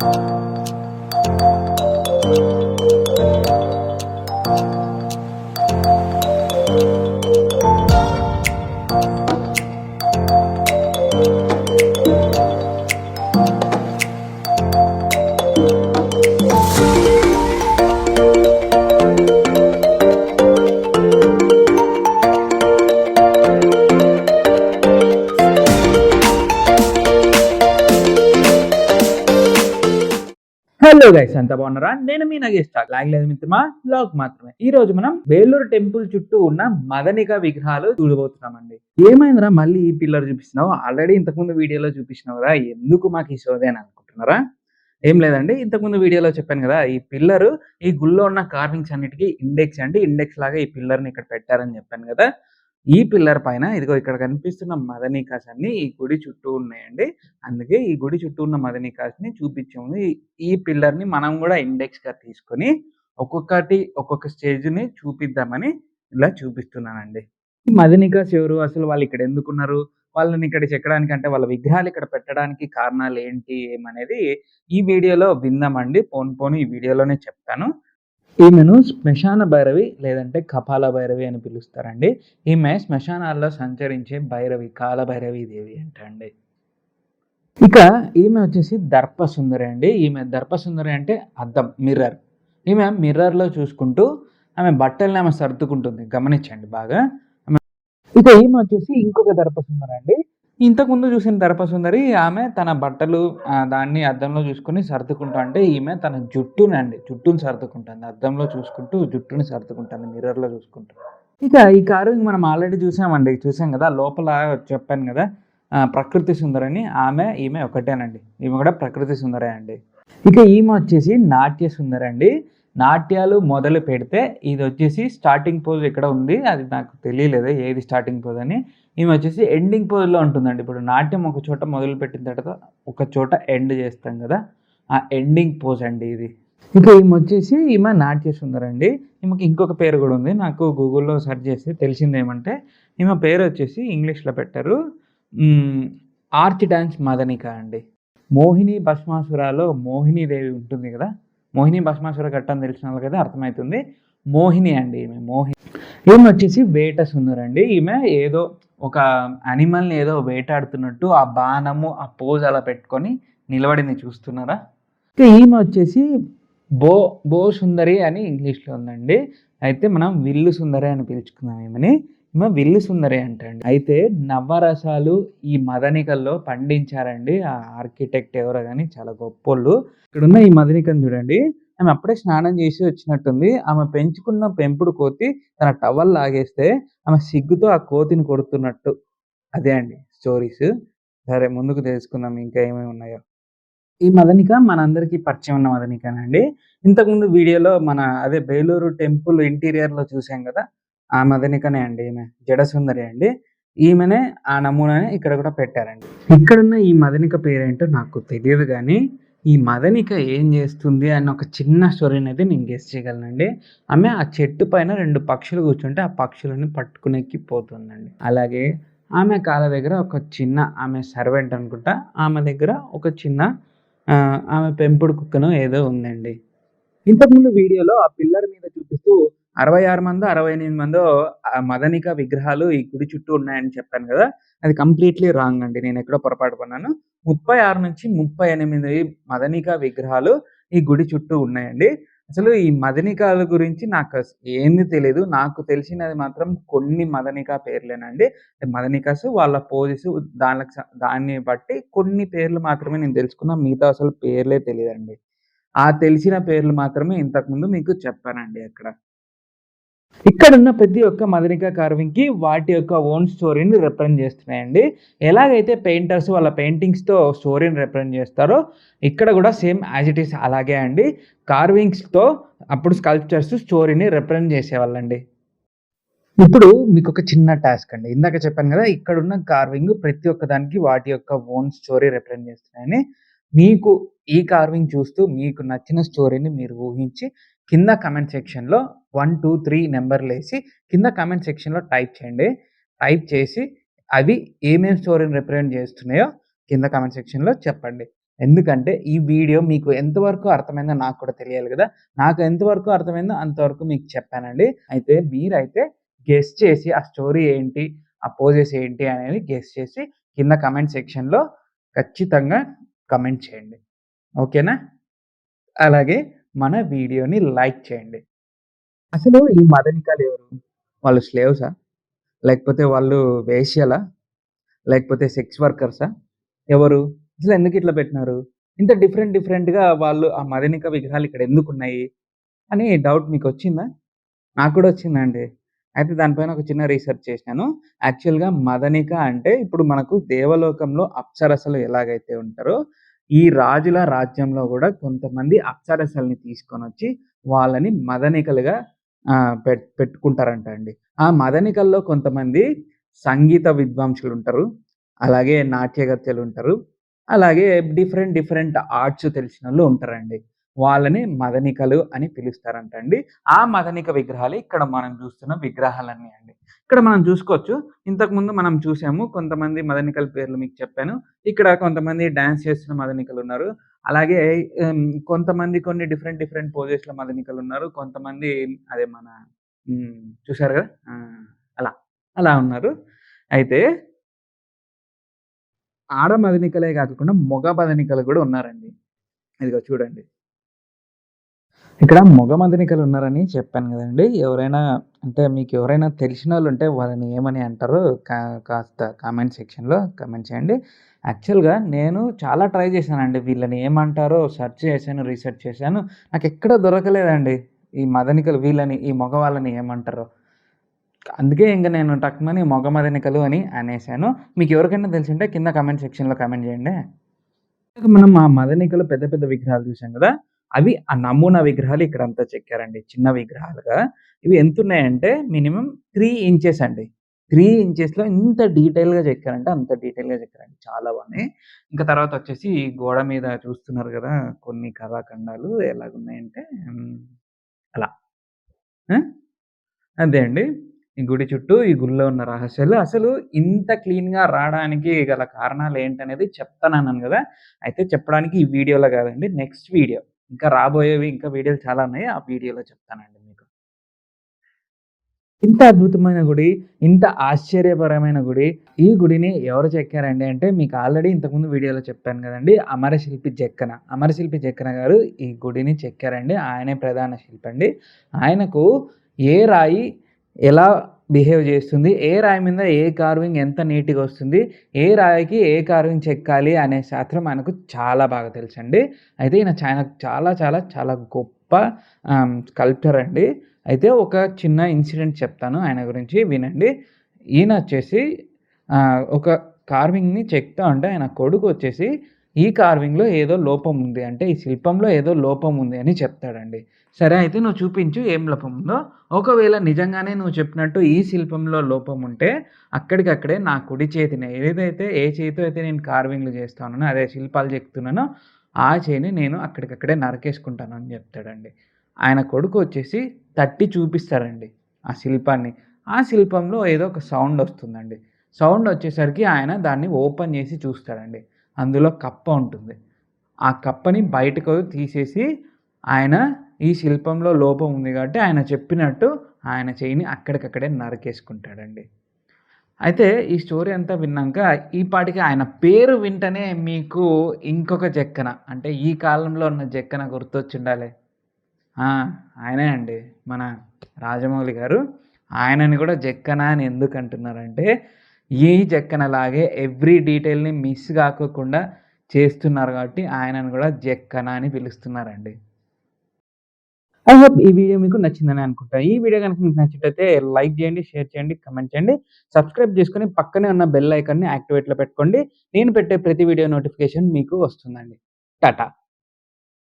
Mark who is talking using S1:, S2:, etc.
S1: Hello guys, అంతా బాగున్నారా? నేను మీ నగేష్ టాక్స్ లాగలేదు మిత్రమా, బ్లాగ్ మాత్రమే. ఈ రోజు మనం బేలూరు టెంపుల్ చుట్టూ ఉన్న మదనిక విగ్రహాలు చూడబోతున్నామండి. ఏమైందిరా మళ్ళీ ఈ పిల్లర్ చూపిస్తున్నావు? ఆల్రెడీ ఇంతకుముందు వీడియోలో చూపించినావు కదా, ఎందుకు మాకు ఈ సోదే అని అనుకుంటున్నారా? ఏం లేదండి, ఇంతకుముందు వీడియోలో చెప్పాను కదా, ఈ పిల్లర్ ఈ గుళ్ళో ఉన్న కార్వింగ్స్ అన్నిటికీ ఇండెక్స్ అండి. ఇండెక్స్ లాగా ఈ పిల్లర్ని ఇక్కడ పెట్టారని చెప్పాను కదా. ఈ పిల్లర్ పైన ఇదిగో ఇక్కడ కనిపిస్తున్న మదనికాస్ అన్ని ఈ గుడి చుట్టూ ఉన్నాయండి. అందుకే ఈ గుడి చుట్టూ ఉన్న మదనికాస్ ని చూపించాము. ఈ పిల్లర్ ని మనం కూడా ఇండెక్స్ గా తీసుకొని ఒక్కొక్క స్టేజ్ ని చూపిద్దామని ఇలా చూపిస్తున్నానండి. ఈ మదనికాస్ ఎవరు, అసలు వాళ్ళు ఇక్కడ ఎందుకున్నారు, వాళ్ళని ఇక్కడ చెక్కడానికి అంటే వాళ్ళ విగ్రహాలు ఇక్కడ పెట్టడానికి కారణాలు ఏంటి ఏమనేది ఈ వీడియోలో విందామండి. పోను ఈ వీడియోలోనే చెప్తాను. ఈమెను శ్మశాన భైరవి లేదంటే కపాల భైరవి అని పిలుస్తారండి. ఈమె శ్మశానాల్లో సంచరించే భైరవి, కాల భైరవి దేవి అంటండి. ఇక ఈమె వచ్చేసి దర్పసుందరి అండి. ఈమె దర్పసుందరి అంటే అద్దం, మిర్రర్. ఈమె మిర్రర్లో చూసుకుంటూ ఆమె బట్టల్ని ఆమె సర్దుకుంటుంది, గమనించండి బాగా. ఇక ఈమె వచ్చేసి ఇంకొక దర్పసుందరి అండి. ఇంతకుముందు చూసిన దర్పసుందరి ఆమె తన బట్టలు దాన్ని అద్దంలో చూసుకొని సర్దుకుంటా అంటే ఈమె తన జుట్టుని సర్దుకుంటుంది. అద్దంలో చూసుకుంటూ జుట్టుని సర్దుకుంటుంది, మిర్రర్లో చూసుకుంటూ. ఇక ఈ కారు మనం ఆల్రెడీ చూసాం కదా, లోపల చెప్పాను కదా ప్రకృతి సుందరని. ఈమె ఒకటేనండి, ఈమె కూడా ప్రకృతి సుందరే అండి. ఇక ఈమె వచ్చేసి నాట్య సుందరి అండి. నాట్యాలు మొదలు పెడితే ఇది వచ్చేసి స్టార్టింగ్ పోజ్ ఎక్కడ ఉంది అది నాకు తెలియలేదు, ఏది స్టార్టింగ్ పోజ్ అని. ఈమె వచ్చేసి ఎండింగ్ పోజ్లో ఉంటుందండి. ఇప్పుడు నాట్యం ఒక చోట మొదలు పెట్టిన తర్వాత ఒక చోట ఎండ్ చేస్తాం కదా, ఆ ఎండింగ్ పోజ్ అండి ఇది. ఇక ఈమె నాట్య సుందరి అండి. ఈమెకి ఇంకొక పేరు కూడా ఉంది, నాకు గూగుల్లో సెర్చ్ చేస్తే తెలిసింది ఏమంటే ఈమె పేరు వచ్చేసి ఇంగ్లీష్లో పెట్టారు ఆర్చ్ డాన్స్ మదనిక అండి. మోహిని భస్మాసురాలో మోహినీదేవి ఉంటుంది కదా, మోహిని భస్మాసుర ఘట్టం తెలిసిన వాళ్ళు కదా అర్థమవుతుంది. మోహిని అండి ఈమె వచ్చేసి వేట సుందరి అండి. ఈమె ఏదో ఒక యానిమల్ని ఏదో వేటాడుతున్నట్టు ఆ బాణము ఆ పోజ్ అలా పెట్టుకొని నిలబడింది, చూస్తున్నారా? ఈమె వచ్చేసి బో సుందరి అని ఇంగ్లీష్లో ఉందండి. అయితే మనం విల్లు సుందరి అని పిలుచుకున్నాం ఈమె విల్లు సుందరి అంటండి. అయితే నవరసాలు ఈ మదనికల్లో పండించారండి ఆ ఆర్కిటెక్ట్ ఎవరో కానీ, చాలా గొప్పోళ్ళు. ఇక్కడున్న ఈ మదనికను చూడండి, ఆమె అప్పుడే స్నానం చేసి వచ్చినట్టుంది. ఆమె పెంచుకున్న పెంపుడు కోతి తన టవల్ లాగేస్తే ఆమె సిగ్గుతో ఆ కోతిని కొడుతున్నట్టు. అదే అండి స్టోరీస్. సరే ముందుకు తెలుసుకుందాం ఇంకా ఏమేమి ఉన్నాయో. ఈ మదనిక మనందరికీ పరిచయం ఉన్న మదనికనండి. ఇంతకుముందు వీడియోలో అదే బేలూరు టెంపుల్ ఇంటీరియర్లో చూసాం కదా, ఆ మదనికనే అండి. ఈమె జడసుందరి అండి. ఈమెనే ఆ నమూనాని ఇక్కడ కూడా పెట్టారండి. ఇక్కడున్న ఈ మదనిక పేరేంటో నాకు తెలియదు కానీ ఈ మదనిక ఏం చేస్తుంది అన్న ఒక చిన్న స్టోరీని అయితే నేను గెస్ చేయగలనండి. ఆమె ఆ చెట్టు పైన 2 పక్షులు కూర్చుంటే ఆ పక్షులని పట్టుకునేకి పోతుందండి. అలాగే ఆమె కాళ్ళ దగ్గర ఒక చిన్న, ఆమె సర్వెంట్ అనుకుంటా, ఆమె దగ్గర ఒక చిన్న ఆమె పెంపుడు కుక్కను ఏదో ఉందండి. ఇంతకుముందు వీడియోలో ఆ పిల్లర్ మీద చూపిస్తూ 66 మందో 68 మందో మదనిక విగ్రహాలు ఈ గుడి చుట్టూ ఉన్నాయని చెప్పాను కదా, అది కంప్లీట్లీ రాంగ్ అండి. నేను ఎక్కడో పొరపాటు పన్నాను. 36 నుంచి 38 మదనిక విగ్రహాలు ఈ గుడి చుట్టూ ఉన్నాయండి. అసలు ఈ మదనికాల గురించి నాకు ఏంది తెలియదు. నాకు తెలిసినది మాత్రం కొన్ని మదనిక పేర్లేనండి. మదనికాస్ వాళ్ళ పోజెస్ దాన్ని బట్టి కొన్ని పేర్లు మాత్రమే నేను తెలుసుకున్నా, మిగతా అసలు పేర్లే తెలియదండి. ఆ తెలిసిన పేర్లు మాత్రమే ఇంతకుముందు మీకు చెప్పానండి. ఇక్కడున్న ప్రతి ఒక్క మదనిక కార్వింగ్ కి వాటి యొక్క ఓన్ స్టోరీని రిప్రజెంట్ చేస్తున్నాయండి. ఎలాగైతే పెయింటర్స్ వాళ్ళ పెయింటింగ్స్తో స్టోరీని రిప్రజెంట్ చేస్తారో ఇక్కడ కూడా సేమ్ యాజ్ ఇట్ ఈస్ అలాగే అండి. కార్వింగ్స్తో అప్పుడు స్కల్ప్చర్స్ స్టోరీని రిప్రజెంట్ చేసేవాళ్ళండి. ఇప్పుడు మీకు ఒక చిన్న టాస్క్ అండి. ఇందాక చెప్పాను కదా, ఇక్కడున్న కార్వింగ్ ప్రతి ఒక్క దానికి వాటి యొక్క ఓన్ స్టోరీ రిప్రజెంట్ చేస్తున్నాయని. మీకు ఈ కార్వింగ్ చూస్తూ మీకు నచ్చిన స్టోరీని మీరు ఊహించి కింద కమెంట్ సెక్షన్లో 1, 2, 3 నెంబర్లు వేసి కింద కమెంట్ సెక్షన్లో టైప్ చేయండి. టైప్ చేసి అవి ఏమేమి స్టోరీని రిప్రజెంట్ చేస్తున్నాయో కింద కమెంట్ సెక్షన్లో చెప్పండి. ఎందుకంటే ఈ వీడియో మీకు ఎంతవరకు అర్థమైందో నాకు కూడా తెలియాలి కదా! నాకు ఎంతవరకు అర్థమైందో అంతవరకు మీకు చెప్పానండి. అయితే మీరైతే గెస్ చేసి ఆ స్టోరీ ఏంటి? ఆ పోజెస్ ఏంటి? అనేది గెస్ చేసి కింద కామెంట్ సెక్షన్‌లో ఖచ్చితంగా కామెంట్ చేయండి. ఓకేనా? అలాగే మన వీడియోని లైక్ చేయండి. అసలు ఈ మదనికలు ఎవరు? వాళ్ళు స్లేవ్సా? లేకపోతే వాళ్ళు వేశ్యలా? లేకపోతే సెక్స్ వర్కర్సా? ఎవరు? అసలెందుకు ఇట్లా పెట్టినారు? ఇంత డిఫరెంట్‌గా వాళ్ళు ఆ మదనిక విగ్రహాలు ఇక్కడ ఎందుకున్నాయి? అని డౌట్ మీకొచ్చిందా? నాకు కూడా వచ్చిందండి. అయితే దానిపైన ఒక చిన్న రీసెర్చ్ చేసినాను. యాక్చువల్‌గా మదనిక అంటే ఇప్పుడు మనకు దేవలోకంలో అప్సరసలు ఎలాగైతే ఉంటారో, ఈ రాజుల రాజ్యంలో గూడా కొంతమంది అప్సరసల్ని తీసుకొనొచ్చి వాళ్ళని మదనికలుగా పెట్టుకుంటారంట అండి. ఆ మదనికల్లో కొంతమంది సంగీత విద్వాంసులుంటరు. అలాగే నాట్యగత్తెలుంటరు. అలాగే డిఫరెంట్ ఆర్ట్స్ తెలిసినోళ్ళు ఉంటారండి. వాళ్ళని మదనికలు అని పిలుస్తారంటండి. ఆ మదనిక విగ్రహాలే ఇక్కడ మనం చూస్తున్న విగ్రహాలన్నీ అండి. ఇక్కడ మనం చూసుకోవచ్చు. ఇంతకుముందు మనం చూసాము. కొంతమంది మదనికల పేర్లు మీకు చెప్పాను. ఇక్కడ కొంతమంది డాన్స్ చేస్తున్న మదనికలున్నారు. అలాగే కొంతమంది కొన్ని డిఫరెంట్ పోజెస్‌లో మదనికలున్నారు. కొంతమంది అదే మన చూసారు గదా! అలా. అలా ఉన్నారు. అయితే ఆడ మదనికలే గాకుండా మగ మదనికలు గూడా ఉన్నారండి. ఇదిగో చూడండి. ఇక్కడ మగ మదనికలున్నారని చెప్పాను గదండీ! ఎవరైనా అంటే మీకెవరైనా తెలిసినోళ్ళుంటే వాళ్ళని ఏమని అంటారో కాస్త కామెంట్ సెక్షన్‌లో కామెంట్ చేయండి. యాక్చువల్‌గా నేను చాలా ట్రై చేశానండి. వీళ్ళని ఏమంటారో సెర్చ్ చేశాను, రీసెర్చ్ చేశాను. నాకెక్కడ దొరకలేదండి. ఈ మదనికలు వీళ్ళని ఈ మగవాళ్ళని ఏమంటారో. అందుకే ఇంక నేను టక్‌మని మగ మదనికలు అని అనేసాను. మీకెవరికైనా తెలిసుంటే కింద కామెంట్ సెక్షన్‌లో కామెంట్ చేయండి. మనం ఆ మదనికలో పెద్ద పెద్ద విగ్రహాలు చూసాం గదా! అవి ఆ నమూనా విగ్రహాలు ఇక్కడంతా చెక్కారండి. చిన్న విగ్రహాలుగా. ఇవి ఎంతున్నాయంటే మినిమమ్ 3 ఇంచెస్ అండి. 3 ఇంచెస్‌లో ఇంత డీటెయిల్‌గా చెక్కారంటే అంత డీటెయిల్‌గా చెక్కారండి. చాలా బాగున్నాయి. ఇంకా తర్వాతొచ్చేసి గోడ మీద చూస్తున్నారు గదా! కొన్ని కళాఖండాలు ఎలాగున్నాయంటే అలా. ఆ! అదే అండి. ఈ గుడి చుట్టూ, ఈ గుడిలో ఉన్న రహస్యాలు అసలు ఇంత క్లీన్‌గా రాడానికి గల కారణాలేంటనేది చెప్తానన్నాను గదా! అయితే చెప్పడానికి ఈ వీడియోలో గాదండి. Next video. ఇంకా రాబోయేవి ఇంకా వీడియోలు చాలా ఉన్నాయి. ఆ వీడియోలో చెప్తానండి మీకు. ఇంత అద్భుతమైన గుడి, ఇంత ఆశ్చర్యపరమైన గుడి, ఈ గుడిని ఎవరు చెక్కారండి అంటే మీకు ఆల్రెడీ ఇంతకుముందు వీడియోలో చెప్పాను గదండీ! అమరశిల్పి జక్కన. అమరశిల్పి జక్కన గారు ఈ గుడిని చెక్కారండి. ఆయనే ప్రధాన శిల్పండి. ఆయనకు ఏ రాయి ఎలా బిహేవ్ చేస్తుంది, ఏ రాయి మీద ఏ కార్వింగ్ ఎంత నీట్‌గా వస్తుంది, ఏ రాయికి ఏ కార్వింగ్ చెక్కాలి అనే శాస్త్రం ఆయనకు చాలా బాగా తెలుసండి. అయితే ఈయన చాలా గొప్ప స్కల్ప్టర్ అండి. అయితే ఒక చిన్న ఇన్సిడెంట్ చెప్తాను ఆయన గురించి వినండి. ఈయనొచ్చేసి ఒక కార్వింగ్‌ని చెక్తా ఉంటే ఆయన కొడుకొచ్చేసి, "ఈ కార్వింగ్‌లో ఏదో లోపం ఉంది. అంటే ఈ శిల్పంలో ఏదో లోపం ఉంది" అని చెప్తాడండి. "సరే అయితే నువ్వు చూపించు ఏం లోపం ఉందో. ఒకవేళ నిజంగానే నువ్వు చెప్పినట్టు ఈ శిల్పంలో లోపం ఉంటే అక్కడికక్కడే నా కుడి చేతిని ఏ చేత్తో అయితే నేను కార్వింగ్‌లు చేస్తా ఉన్నానో అదే శిల్పాలు చెక్కుతున్నానో ఆ చేయిని నేను అక్కడికక్కడే నరికేసుకుంటాను" అని చెప్తాడండి. ఆయన కొడుకొచ్చేసి తట్టి చూపిస్తారండి ఆ శిల్పాన్ని. ఆ శిల్పంలో ఏదో ఒక సౌండొస్తుందండి. సౌండొచ్చేసరికి ఆయన దాన్ని ఓపెన్ జేసి చూస్తాడండి. అందులో కప్ప ఉంటుంది. ఆ కప్పని బయటకు తీసేసి ఆయన ఈ శిల్పంలో లోపం ఉంది గాబట్టి ఆయన చెప్పినట్టు ఆయన చెయ్యిని అక్కడికక్కడే నరికేసుకుంటాడండి. అయితే ఈ స్టోరీ అంతా విన్నాక ఈ పాటికి ఆయన పేరు వింటనే మీకు ఇంకొక జక్కన అంటే ఈ కాలంలో ఉన్న జక్కన గుర్తొచ్చుండాలి. ఆ! ఆయనే అండి. మన రాజమౌళి గారు. ఆయనని గూడా జక్కన అని ఎందుకంటున్నారంటే, ఈ జక్కనలాగే ఎవ్రి డీటెయిల్‌ని మిస్ గాకోకుండా చేస్తున్నారు గాబట్టి, ఆయనను గూడా జక్కన అని పిలుస్తున్నారండి. ఐ హోప్ ఈ వీడియో మీకు నచ్చిందని అనుకుంటా. ఈ వీడియో గనుక మీకు నచ్చినట్టయితే లైక్ జేయండి, షేర్ చేయండి, కామెంట్ చేయండి. సబ్స్క్రైబ్ జేసుకొని పక్కనే ఉన్న బెల్ ఐకాన్‌ని యాక్టివేట్‌లో పెట్టుకోండి. నేను పెట్టే ప్రతి వీడియో నోటిఫికేషన్ మీకు వస్తుందండి. టాటా.